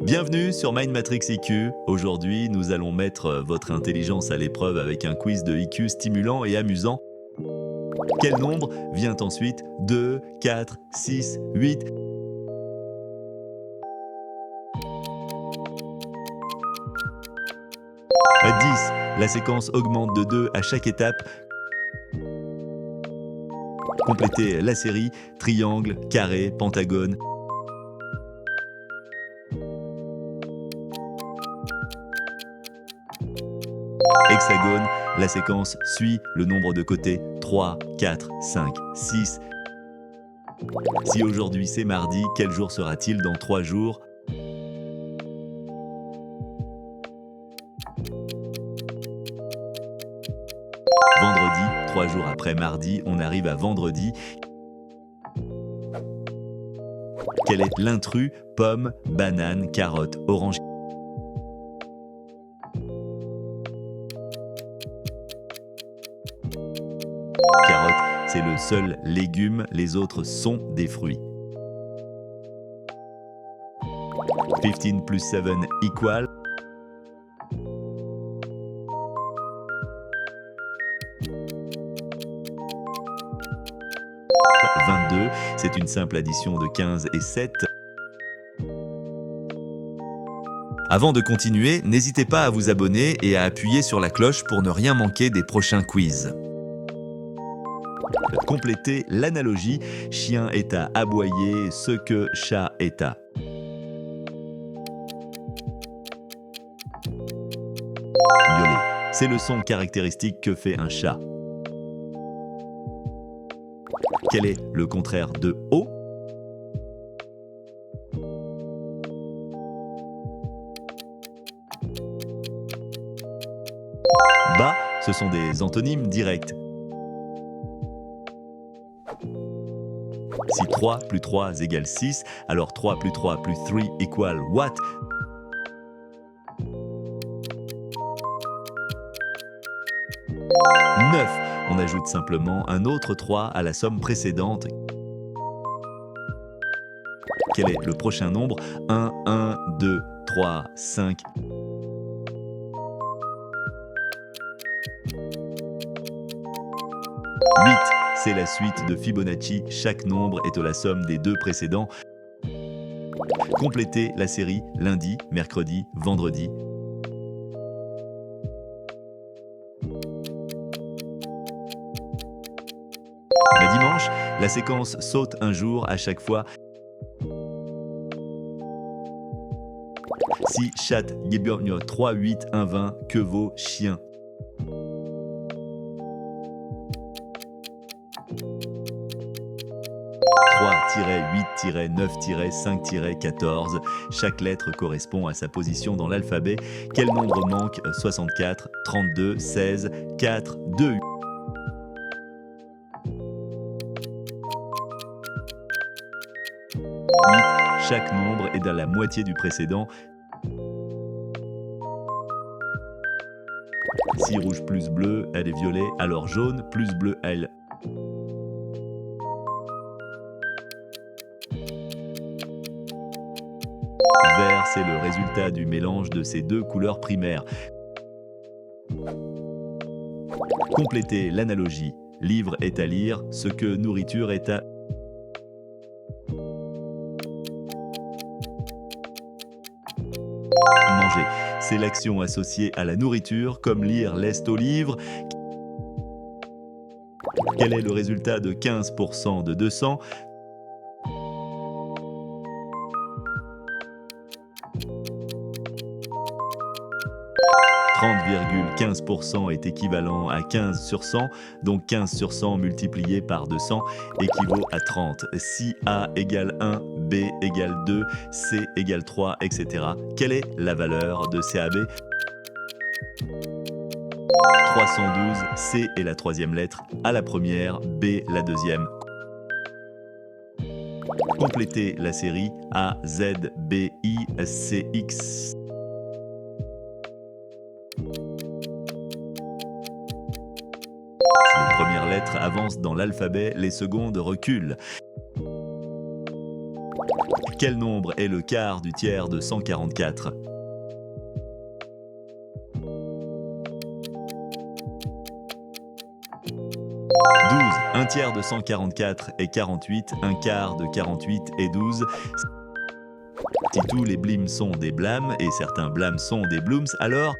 Bienvenue sur Mind Matrix IQ. Aujourd'hui, nous allons mettre votre intelligence à l'épreuve avec un quiz de IQ stimulant et amusant. Quel nombre vient ensuite 2, 4, 6, 8 10. La séquence augmente de 2 à chaque étape. Complétez la série triangle, carré, pentagone. Hexagone, la séquence suit le nombre de côtés 3, 4, 5, 6. Si aujourd'hui c'est mardi, quel jour sera-t-il dans 3 jours? Vendredi, 3 jours après mardi, on arrive à vendredi. Quel est l'intrus? Pomme, banane, carotte, orange. Carotte, c'est le seul légume, les autres sont des fruits. 15 plus 7 equal. « 22, c'est une simple addition de 15 et 7. Avant de continuer, n'hésitez pas à vous abonner et à appuyer sur la cloche pour ne rien manquer des prochains quiz. Complétez l'analogie. Chien est à aboyer ce que chat est à. Miauler. C'est le son caractéristique que fait un chat. Quel est le contraire de haut? Bas, ce sont des antonymes directs. Si 3 plus 3 égale 6, alors 3 plus 3 plus 3 égale what? « 9. On ajoute simplement un autre 3 à la somme précédente. Quel est le prochain nombre? 1, 1, 2, 3, 5. 8. C'est la suite de Fibonacci. Chaque nombre est la somme des deux précédents. Complétez la série lundi, mercredi, vendredi. Le dimanche, la séquence saute un jour à chaque fois. Si chat, 3, 8, 1, 20, que vaut chien? « 3-8-9-5-14. Chaque lettre correspond à sa position dans l'alphabet. Quel nombre manque? 64, 32, 16, 4, 2. 8. Chaque nombre est dans la moitié du précédent. Si rouge plus bleu, elle est violet, alors jaune plus bleu, elle. Vert, c'est le résultat du mélange de ces deux couleurs primaires. Complétez l'analogie. Livre est à lire, ce que nourriture est à manger. C'est l'action associée à la nourriture, comme lire lest au livre. Quel est le résultat de 15% de 200? 30,15% est équivalent à 15 sur 100, donc 15 sur 100 multiplié par 200 équivaut à 30. Si A égale 1, B égale 2, C égale 3, etc. Quelle est la valeur de CAB? 312, C est la troisième lettre, A la première, B la deuxième. Complétez la série A, Z, B, I, C, X. Si les premières lettres avancent dans l'alphabet, les secondes reculent. Quel nombre est le quart du tiers de 144? 12. Un tiers de 144 est 48, un quart de 48 est 12. Si tous les blims sont des blâmes et certains blâmes sont des blooms, alors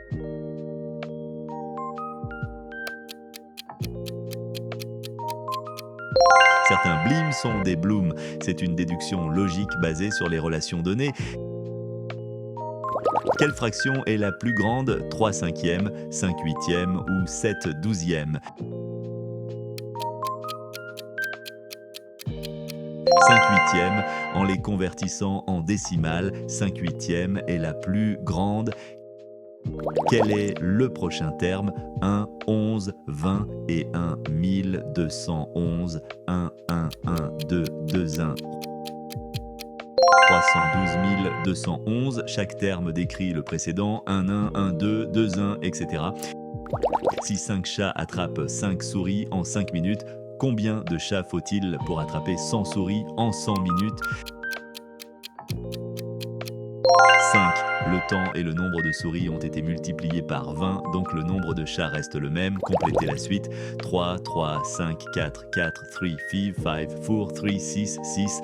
certains blims sont des blooms. C'est une déduction logique basée sur les relations données. Quelle fraction est la plus grande? 3 cinquièmes, 5 huitièmes ou 7 douzièmes? 5 huitièmes, en les convertissant en décimales, 5 huitièmes est la plus grande. Quel est le prochain terme? 1, 11, 20 et 1, 1211, 1, 1, 1, 2, 2, 1. 312 211, chaque terme décrit le précédent, 1, 1, 1, 2, 2, 1, etc. Si 5 chats attrapent 5 souris en 5 minutes, combien de chats faut-il pour attraper 100 souris en 100 minutes? 5. Le temps et le nombre de souris ont été multipliés par 20, donc le nombre de chats reste le même. Complétez la suite. 3, 3, 5, 4, 4, 3, 5, 5, 4, 3, 6, 6.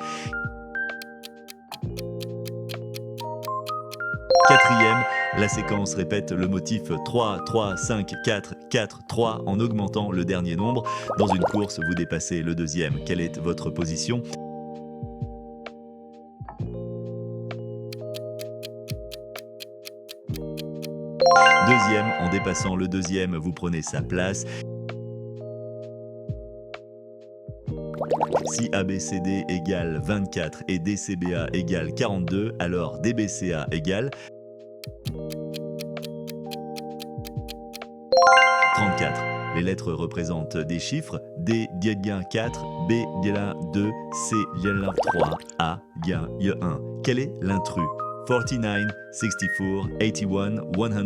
Quatrième, la séquence répète le motif 3, 3, 5, 4, 4, 3 en augmentant le dernier nombre. Dans une course, vous dépassez le deuxième. Quelle est votre position? Deuxième, en dépassant le deuxième, vous prenez sa place. Si ABCD égale 24 et DCBA égale 42, alors DBCA égale 34. Les lettres représentent des chiffres. D, Dien 4, B, Dien 2, C, Dien 3, A, Dien 1. Quel est l'intrus? 49, 64, 81, 100,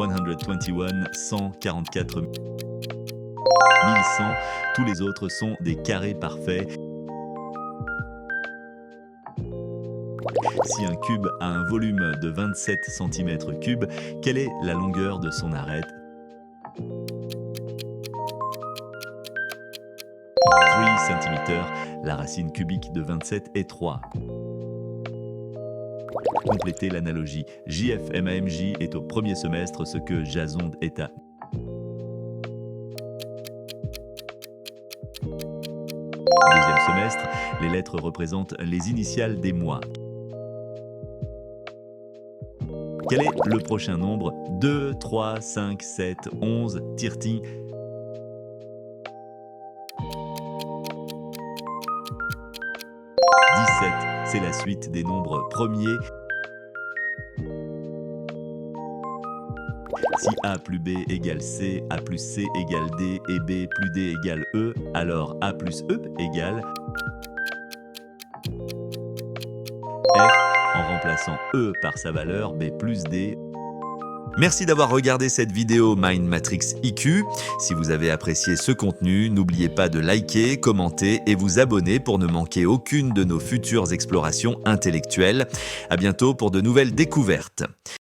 121, 144, 1100. Tous les autres sont des carrés parfaits. Si un cube a un volume de 27 cm3, quelle est la longueur de son arête? 3 cm. La racine cubique de 27 est 3. Complétez l'analogie. JFMAMJ est au premier semestre ce que Jason est à deuxième semestre. Les lettres représentent les initiales des mois. Quel est le prochain nombre? 2, 3, 5, 7, 11, Tirti. 17, c'est la suite des nombres premiers. Si A plus B égale C, A plus C égale D et B plus D égale E, alors A plus E égale F en remplaçant E par sa valeur B plus D. Merci d'avoir regardé cette vidéo Mind Matrix IQ. Si vous avez apprécié ce contenu, n'oubliez pas de liker, commenter et vous abonner pour ne manquer aucune de nos futures explorations intellectuelles. À bientôt pour de nouvelles découvertes.